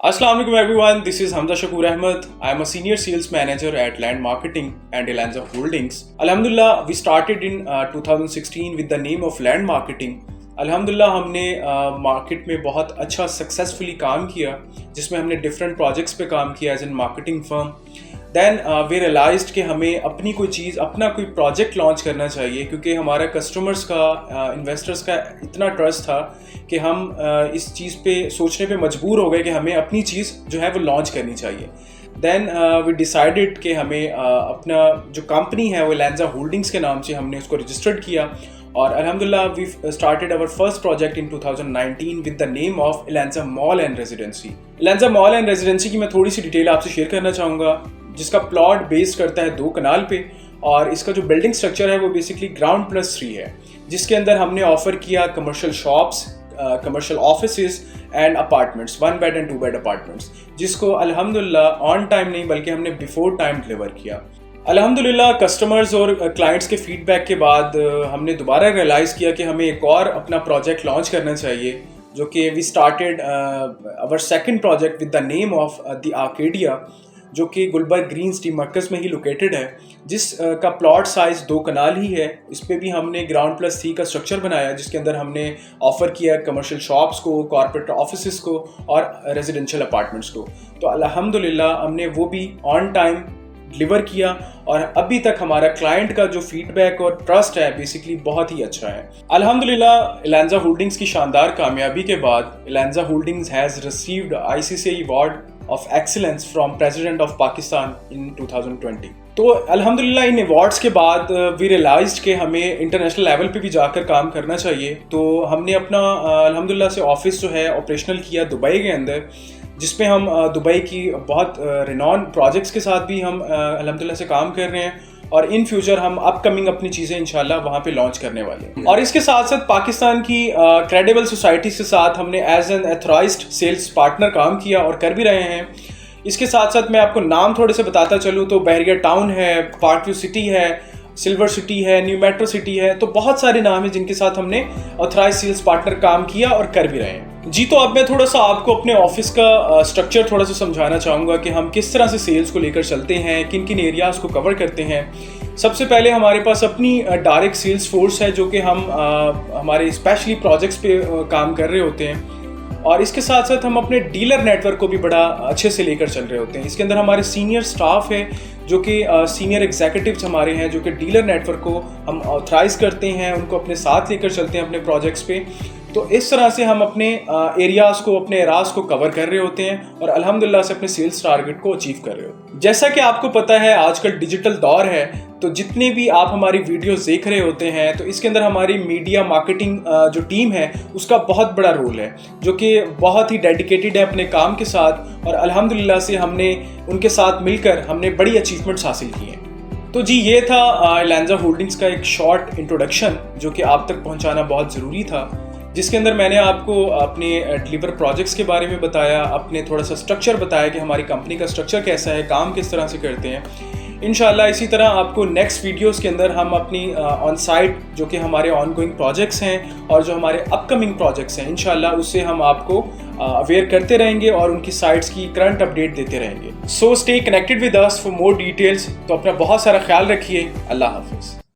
Assalamualaikum everyone, this is Hamza Shakur Ahmed. I am a senior sales manager at Land Marketing and Elanza Holdings. Alhamdulillah, we started in 2016 with the name of Land Marketing. अल्हम्दुलिल्लाह हमने market में बहुत अच्छा successfully काम किया, जिसमें हमने different projects पे काम किया as an marketing firm. Then we realized कि हमें अपनी कोई चीज़, अपना कोई प्रोजेक्ट लॉन्च करना चाहिए, क्योंकि हमारा कस्टमर्स का, इन्वेस्टर्स का इतना ट्रस्ट था कि हम इस चीज़ पे सोचने पे मजबूर हो गए कि हमें अपनी चीज़ जो है वो लॉन्च करनी चाहिए. देन वी डिसाइडेड कि हमें अपना जो कंपनी है वो एलांजा होल्डिंग्स के नाम से हमने उसको रजिस्टर्ड किया. और अल्हम्दुलिल्लाह we started our first project in 2019 with the name of Elanza mall and residency. Elanza mall and residency की मैं थोड़ी सी डिटेल आपसे शेयर करना चाहूँगा, जिसका प्लॉट बेस्ड करता है 2 कनाल पे, और इसका जो बिल्डिंग स्ट्रक्चर है वो बेसिकली ग्राउंड प्लस 3 है, जिसके अंदर हमने ऑफर किया commercial shops, commercial offices and apartments, 1 bed and 2 bed apartments, जिसको अल्हम्दुलिल्लाह ऑन टाइम नहीं बल्कि हमने बिफोर टाइम डिलीवर किया. अल्हम्दुलिल्लाह कस्टमर्स और क्लाइंट्स के फीडबैक के बाद हमने दोबारा रियलाइज़ किया कि हमें एक और अपना प्रोजेक्ट लॉन्च करना चाहिए, जो कि we started our second project with the name of the Arcadia, जो कि गुलबर्ग ग्रीन सिटी मरकज़ में ही लोकेटेड है, जिस का प्लॉट साइज़ 2 कनाल ही है. इस पे भी हमने ग्राउंड प्लस 3 का स्ट्रक्चर बनाया, जिसके अंदर हमने ऑफ़र किया कमर्शियल शॉप्स को, कॉर्पोरेट ऑफिसेस को और रेजिडेंशियल अपार्टमेंट्स को. तो अल्हम्दुलिल्लाह हमने वो भी ऑन टाइम डिलीवर किया, और अभी तक हमारा क्लाइंट का जो फीडबैक और ट्रस्ट है बेसिकली बहुत ही अच्छा है. अल्हम्दुलिल्लाह एलांजा होल्डिंग्स की शानदार कामयाबी के बाद Elanza holdings has received ICCI award of excellence from president of Pakistan in 2020. तो अल्हम्दुलिल्लाह इन अवार्ड्स के बाद वी रियलाइज्ड कि हमें इंटरनेशनल लेवल पे भी जाकर काम करना चाहिए. तो हमने अपना अल्हम्दुलिल्लाह से ऑफिस जो है ऑपरेशनल किया दुबई के अंदर, जिसपे हम दुबई की बहुत रिनॉन प्रोजेक्ट्स के साथ भी हम अल्हम्दुलिल्लाह से काम कर रहे हैं, और इन फ्यूचर हम अपकमिंग अपनी चीज़ें इंशाल्लाह वहाँ पे लॉन्च करने वाले हैं. और इसके साथ साथ पाकिस्तान की क्रेडिबल सोसाइटीज़ के साथ हमने एज एन एथराइज्ड सेल्स पार्टनर काम किया और कर भी रहे हैं. इसके साथ साथ मैं आपको नाम थोड़े से बताता चलूँ तो बहरिया टाउन है, पार्क व्यू सिटी है, सिल्वर सिटी है, न्यू मेट्रो सिटी है, तो बहुत सारे नाम हैं जिनके साथ हमने ऑथराइज सेल्स पार्टनर काम किया और कर भी रहे हैं. जी, तो अब मैं थोड़ा सा आपको अपने ऑफिस का स्ट्रक्चर थोड़ा सा समझाना चाहूँगा कि हम किस तरह से सेल्स को लेकर चलते हैं, किन किन एरियाज़ को कवर करते हैं. सबसे पहले हमारे पास अपनी डायरेक्ट सेल्स फोर्स है, जो कि हम हमारे स्पेशली प्रोजेक्ट्स पे काम कर रहे होते हैं, और इसके साथ साथ हम अपने डीलर नेटवर्क को भी बड़ा अच्छे से लेकर चल रहे होते हैं. इसके अंदर हमारे सीनियर स्टाफ है, जो कि सीनियर एग्जीक्यूटिव्स हमारे हैं, जो कि डीलर नेटवर्क को हम ऑथराइज करते हैं, उनको अपने साथ लेकर चलते हैं अपने प्रोजेक्ट्स पे. तो इस तरह से हम अपने एरियाज़ को, अपने एराज़ को कवर कर रहे होते हैं, और अल्हम्दुलिल्लाह से अपने सेल्स टारगेट को अचीव कर रहे होते हैं. जैसा कि आपको पता है आजकल डिजिटल दौर है, तो जितने भी आप हमारी वीडियोस देख रहे होते हैं, तो इसके अंदर हमारी मीडिया मार्केटिंग जो टीम है उसका बहुत बड़ा रोल है, जो कि बहुत ही डेडिकेटेड है अपने काम के साथ, और अल्हम्दुलिल्लाह से हमने उनके साथ मिलकर हमने बड़ी अचीवमेंट्स हासिल की हैं. तो जी, ये था एलांजा होल्डिंग्स का एक शॉर्ट इंट्रोडक्शन, जो कि आप तक पहुंचाना बहुत ज़रूरी था, जिसके अंदर मैंने आपको अपने डिलीवर प्रोजेक्ट्स के बारे में बताया, अपने थोड़ा सा स्ट्रक्चर बताया कि हमारी कंपनी का स्ट्रक्चर कैसा है, काम किस तरह से करते हैं. इंशाल्लाह इसी तरह आपको नेक्स्ट वीडियोस के अंदर हम अपनी ऑन साइट, जो कि हमारे ऑन गोइंग प्रोजेक्ट्स हैं और जो हमारे अपकमिंग प्रोजेक्ट्स हैं, इंशाल्लाह उससे हम आपको अवेयर करते रहेंगे और उनकी साइट्स की करंट अपडेट देते रहेंगे. So stay connected with us for more details. तो अपना बहुत सारा ख्याल रखिए. अल्लाह हाफिज़.